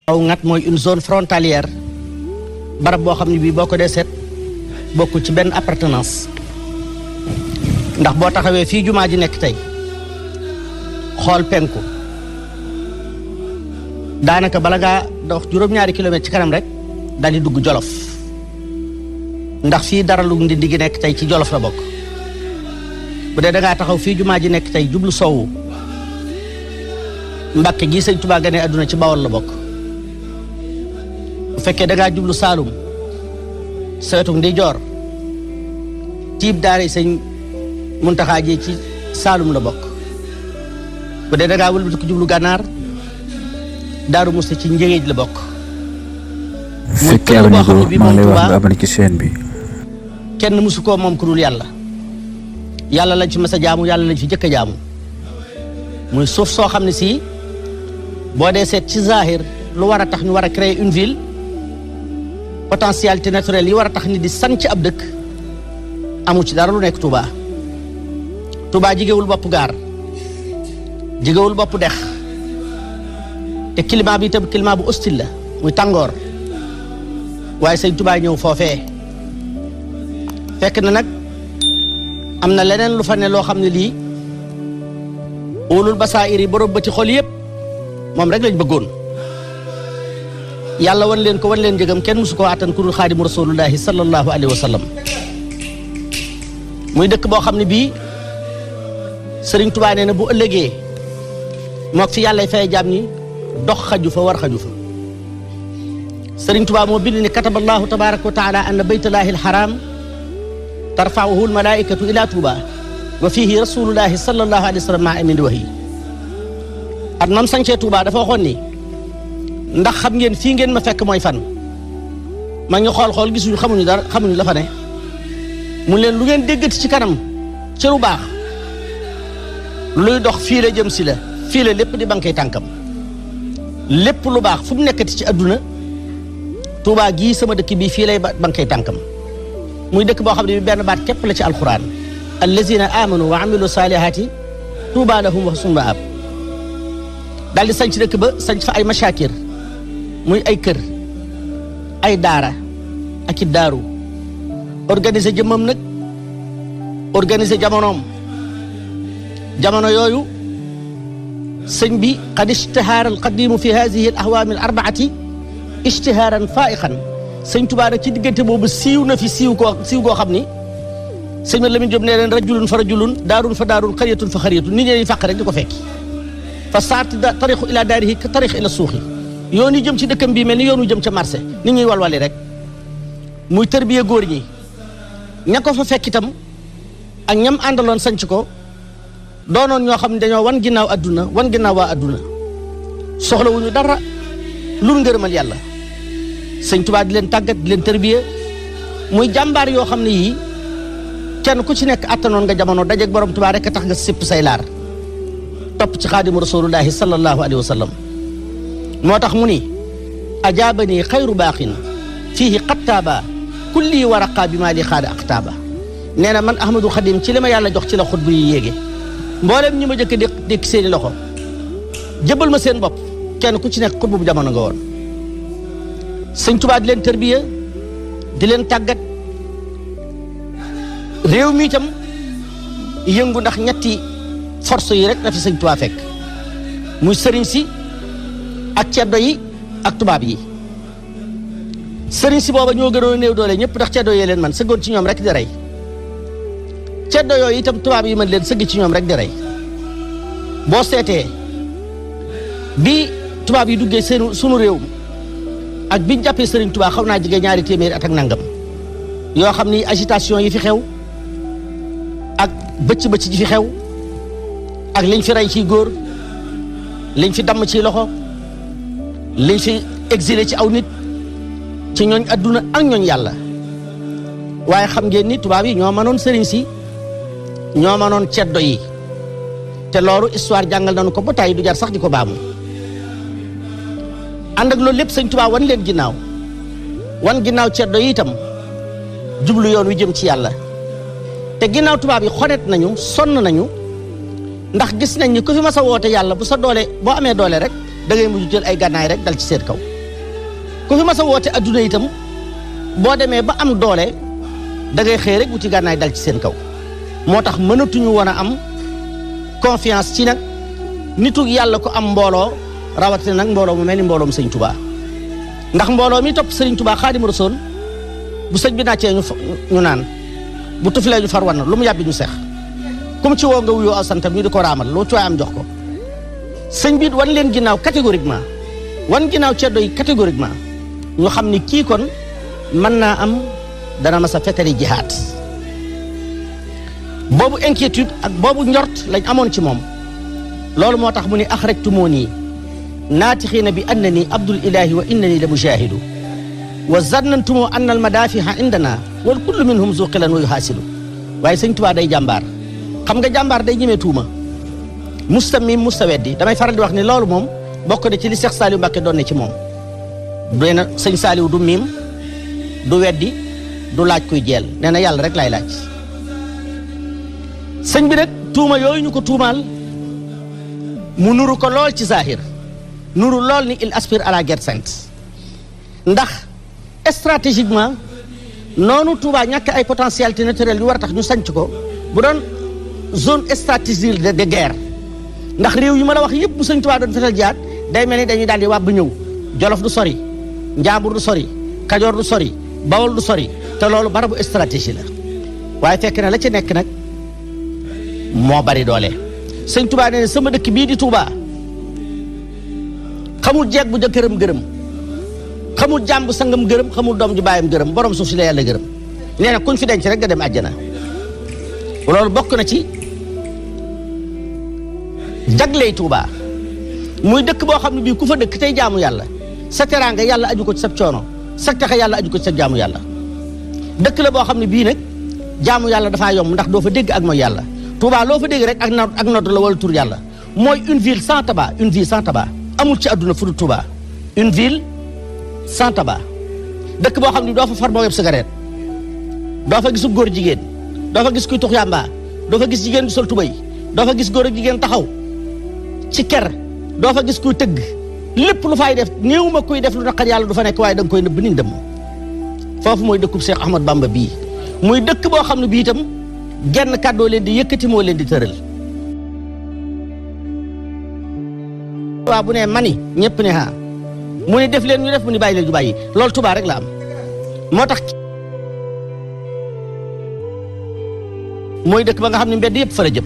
aw ngat mooy une zone frontalière barab boo xam ne bii boo ko dee seet bokkul ci benn appartenance ndax boo taxawee fii jumaa ji nekk tey xool penku daanaka bala ngaa dox juróom-ñaari kilomètre ci kanam rek daal di dugg Jolof ndax fii dara lu Ndindi gi nekk tey ci Jolof la bokk bu dee da ngaa taxaw fii jumaa ji nekk tey jublu sowwu Mbàkke gii sëñ Tuubaa gane àdduna ci Bawol la bokk bu fekkee da ngaa jublu Saalum seetu ndijoor tiib daara sëñ Muntaxaa ji ci Saalum la bokk bu dee da ngaa wëlbati ko jublu Gànnaar Daaru Musti ci Njëgéej la bokk. fekkee abonné ko maa lay wax nga abonné ci chaîne bi. kenn mësu koo moom ku dul yàlla yàlla lañ fi mas a jaamu yàlla lañ fi jëkk a jaamu muy suuf soo xam ne si boo dee seet ci zahir lu war a tax ñu war a créer une ville potentialité naturelle yi war a tax ni di sanc ab dëkk amu ci dara lu nekk Touba. Touba jigéewul bopp gaar jigéewul bopp dex te climat bi itam climat bu hostile la muy tàngoor waaye sëñ Touba ñëw foofee fekk na nag am na leneen lu fa ne loo xam ne lii ulul basaa'ir yi borom bëti xol yëpp moom rek lañ bëggoon yàlla wan leen njëgam kenn musu ko attan ku dul xaadimu rasulullahi sallallahu alayhi wa sallam muy dëkk boo xam ne bii Sëriñ Tuubaa nee na bu ëllëgee mook fi yàlla fay jaam ñi dox xaju fa war xaju fa Sëriñ Tuubaa moo bind ni kataballahu tabaraka wa taala anna baytullahi alxaram tarfa'uhu almalaikatu ila Tuuba wa fihi rasulullahi sallallahu alayhi wa sallam ma amin wax yi at mam sañcee Tuuba dafa waxoon ni ndax xam ngeen fii ngeen ma fekk mooy fan ma ngi xool gisuñu xamuñu dara xamuñu la fa ne mu leen lu ngeen déggati ci kanam ci lu baax luy dox fii la jëm si la fii la lépp di bankay tànkam lépp lu baax fu mu nekkati ci adduna Tuuba gii sama dëkk bii fii lay bankay tànkam muy dëkk boo xam ne bi benn baat képp la ci alquran allazina amanu wa amilu salihati Tuuba lahum wa husnu maab daal di sanc dëkk ba sanc fa ay mashakir muy ay kër ay daara ak i daaru organiser jëmmam nag organiser jamono yooyu sëñ bi qad ishtahaara alqadimu fi hadihi al ahwaami al arbaati ishtihaaran faiqan sëñ Tuubaa nag ci diggante boobu siiw na fi siiw goo xam ni sëñ ma Lamin Jóob nee leen rajulun fa rajulun daarun fa daarun xariyatun fa xariyatun nit ñi fàq rek di ko fekki fa saati tarixu ila daarihi ka tarix ila suuxi yoon yi jëm ci dëkkam bii mel ni yoon wu jëm ca marché nit ñuy walwali rek muy tërbiye góor ñi ña ko fa fekk itam ak ñam àndaloon sanc ko doonoon ñoo xam ne dañoo wan ginnaaw adduna wan ginnaaw waa adduna soxlawuñu dara lu ngërëmal yàlla sëñ Tuubaa di leen tàggat di leen tërbiye muy jàmbaar yoo xam ne yii kenn ku ci nekk attanoon nga jamono dajeeg borom Tuubaa rek a tax nga sipp say laar topp ci xaadimu rasulullahi sallallahu alayhi wa sallam moo tax mu ni ajaabani xayru baaxin fiihi qattaaba kulli waraqa bi maa li xaada aqtaaba nee na man ahmadul xadim ci li ma yàlla jox ci la xutbu yi yéege mboolem ñi ma jëkk dékk seeni loxo jëbal ma seen bopp kenn ku ci nekk xutbu bu jamono nga woon sëñ Tuubaa di leen tërbiya di leen tàggat réew mi itam yëngu ndax ñetti force yi rek na fi sëñ Tuubaa fekk muy sëriñ si ak ceddo yi ak tubaab yi sëriñ si booba ñoo gënoon a néew doole ñëpp ndax ceddo yee leen man sëggoon ci ñoom rek di rey ceddo yooyu itam tubaab yi mën leen sëgg ci ñoom rek di rey boo seetee bi tubaab yi duggee sunu réew ak biñ jàppee sëriñ Tuubaa xaw naa jege ñaari téeméeri at ak nangam yoo xam ni agitation yi fi xew ak bëcc ji fi xew ak liñ fi rey ciy góor liñ fi damm ci loxo liñ fi exilé ci aw nit ci ñooñ adduna ak ñooñ yàlla waaye xam ngeen ni tubaab yi ñoo mënoon sëriñ si ñoo mënoon ceddo yi te loolu histoire jàngal nañu ko ba tey du jar sax di ko baamu ànd ak loolu lépp sëñ Tuubaa wan leen ginnaaw ceddo yi itam jublu yoon wi jëm ci yàlla te ginnaaw tubaab yi xonet nañu sonn nañu ndax gis nañ ni ku fi mas a woote yàlla bu sa doole boo amee doole rek da ngay mujj jël ay gànnaay rek dal ci seen kaw ku fi mas a woote adduna itam boo demee ba am doole da ngay xëy rek wuti gànnaay dal ci seen kaw moo tax mënatuñu woon a am confiance ci nag nitu yàlla ko am mbooloo rawatina nag mbooloo mu mel ni mbooloom sëñ Touba ndax mbooloo mi topp sëriñ Touba Xaadimu Rasuul bu sëñ bi nàccee ñu naan bu tuflee ñu far wan na lu mu yàbbi ñu seex comme ci woo nga wuyoo aw santam ñu di ko raamal loo cooy am jox ko sëñ bi wan leen ginnaaw catégoriquement wan ginnaaw ceddo yi catégoriquement ñu xam ni kii kon mën naa am dana mas a fetali jihaad boobu inquiétude ak boobu njort lañ amoon ci moom loolu moo tax mu ni axrajtumuuni naatixiina bi annani abdul ilahi wa innani la mujahidu wa zannantumu anna al madafiha indana wal kullu minhum zuqilan wa yuhasilu waaye sëñ Tuubaa day jàmbaar xam nga jàmbaar day ñemee tuuma musta miim musta weddi damay faral di wax ni loolu moom bokk na ci li Seex Saaliw Mbàkke doon ne ci moom doy na sëñ Saaliw du miim du weddi du laaj kuy jeel nee na yàlla rek lay laaj sëñ bi nag tuuma yooyu ñu ko tuumaal mu nuru ko lool ci zahir nuru lool ni il aspire à la guerre sainte ndax stratégiquement noonu Touba ñàkk ay potentialité naturelle yu war a tax ñu sanc ko bu doon zone stratégique de guerre ndax réew yi ma la wax yëpp bu sëñ Touba doon fetal jaat day mel ni dañuy daal di wàbb ñëw Jolof du sori Njaambur du sori Kajoor du sori Bawol du sori te loolu barabu stratégie la waaye fekk na la ci nekk nag moo bari doole sëñ Touba nee na sama dëkk bii di Touba xamul jeeg bu jëkkëram gërëm xamul jaam bu sangam gërëm xamul doom ju baayam gërëm borom suuf si la yàlla gërëm nee na kuñ fi denc rek nga dem àjjana loolu bokk na ci jagley Touba muy dëkk boo xam ne bii ku fa dëkk tey jaamu yàlla sa teraanga yàlla aju ko ci sa coono sa texe yàlla aju ko ci sa jaamu yàlla dëkk la boo xam ne bii nag jaamu yàlla dafaa yomb ndax doo fa dégg ak mooy yàlla Touba loo fa dégg rek ak nodd la wala tur yàlla mooy une ville sans tabac une ville sans tabac amul ci àdduna fu dul Touba une ville sans tabac dëkk boo xam ne doo fa far boo yeb cigarette doo fa gisu góor jigéen doo fa gis kuy tux yàmba doo fa gis jigéen du sol tubay doo fa gis góor ak jigéen taxaw ci ker doo fa gis kuy tëgg lépp lu fay def néew ma kuy def lu naqar yàlla du fa nekk waaye da nga koy nëbb ni ndëm foofu mooy dëkkub Cheikh Ahmad Bamba bii muy dëkk boo xam ne bii itam genn kàddoo leen di yëkkati moo leen di tëral waaw bu ne mani ñëpp ne ha mu ne def leen ñu def mu ni bàyyi leen ñu bàyyi loolu Touba rek la am moo tax mooy dëkk ba nga xam ne mbedd yëpp fa la jëm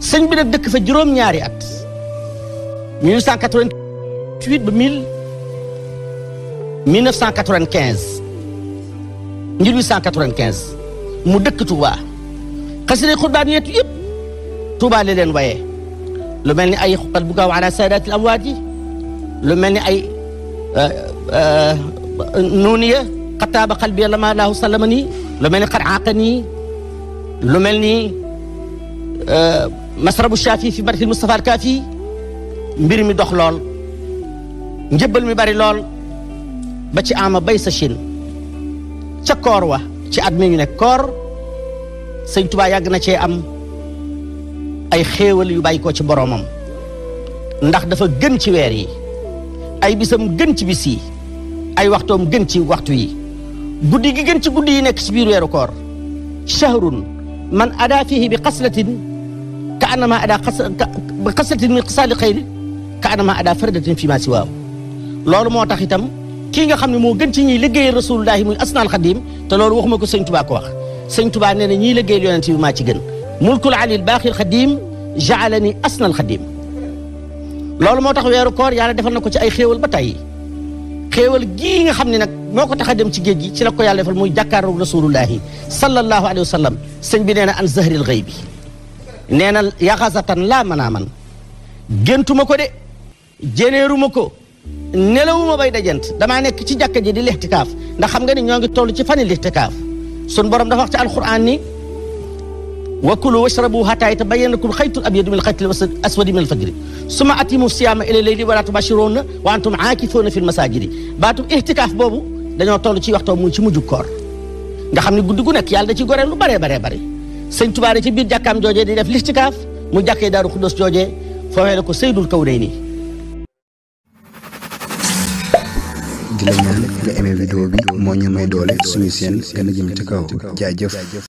sëñ bi nag dëkk fa juróom-ñaari at 1888 ba 1995 mu dëkk Touba xasida xutbaan yeetu yëpp Touba la leen wayee lu mel ni ay xuqat bu gaaw ala saadatil amwaat yi lu mel ni ay nuuniya xataaba xalbi lama laahu sallama nii lu mel ni xar aqa nii lu mel ni masrabu shafi fi barkil Mustafa al Kaafi mbir mi dox lool njëbbal mi bari lool ba ci ama bay sa Chine ca koor wa ci at mi ñu nekk koor sëñ Touba yàgg na cee am ay xéewal yu bàyyi ko ci boromam ndax dafa gën ci weer yi ay bisam gën ci bis yi ay waxtoom gën ci waxtu yi guddi gi gën ci guddi yi nekk ci biir weeru koor shahrun man ada fihi bi xaslatin ka annama ada bi xaslatin min xisaali xayri ka annama ada fardatin fi ma siwaaw loolu moo tax itam kii nga xam ne moo gën ci ñiy liggéeyal rasulullahi muy asnaal xadim te loolu waxuma ko sëñ Touba ko wax sëñ Touba nee na ñiy liggéeyal yonent bi maa ci gën mulkul alil baaxil xadim jaalani asnal xadim loolu moo tax weeru koor yàlla defal na ko ci ay xéewal ba tey xéewal gii nga xam ne nag moo ko tax a dem ci géej gi ci la ko yàlla defal muy jàkkaarloog rasulullahi sallallahu alayhi wa sallam sëñ bi nee na an zahril xëy bi nee na yaxasatan laa manaaman géntuma ko de jéneeruma ko nelawuma bay dajant damaa nekk ci jàkka ji di lixtikaaf ndax xam nga ni ñoo ngi toll ci fani lixtikaaf sun borom dafa wax ci alquran ni wa kulu washrabu hatta yatabayyana lakum xaytul abyadu min alxaytil aswadi min alfajri summa atimu siyaama ila layli wala tubashiruuna wa antum aakifuuna fi lmasajidi baatum ihtikaaf boobu dañoo toll ci waxtoo mu ci mujjug koor nga xam ne guddi gu nekk yàlla da ci goreel lu baree sëñ Tuubaa ci biir jàkkaam joojee di def lixtikaaf mu jàkkee Daaru Xuddoos joojee foofee la ko Seydul Kawnayni di la ñaan nga aimé vidéo bi moo ñu may doole suñu seen gën a jëm ci kaw jaajëf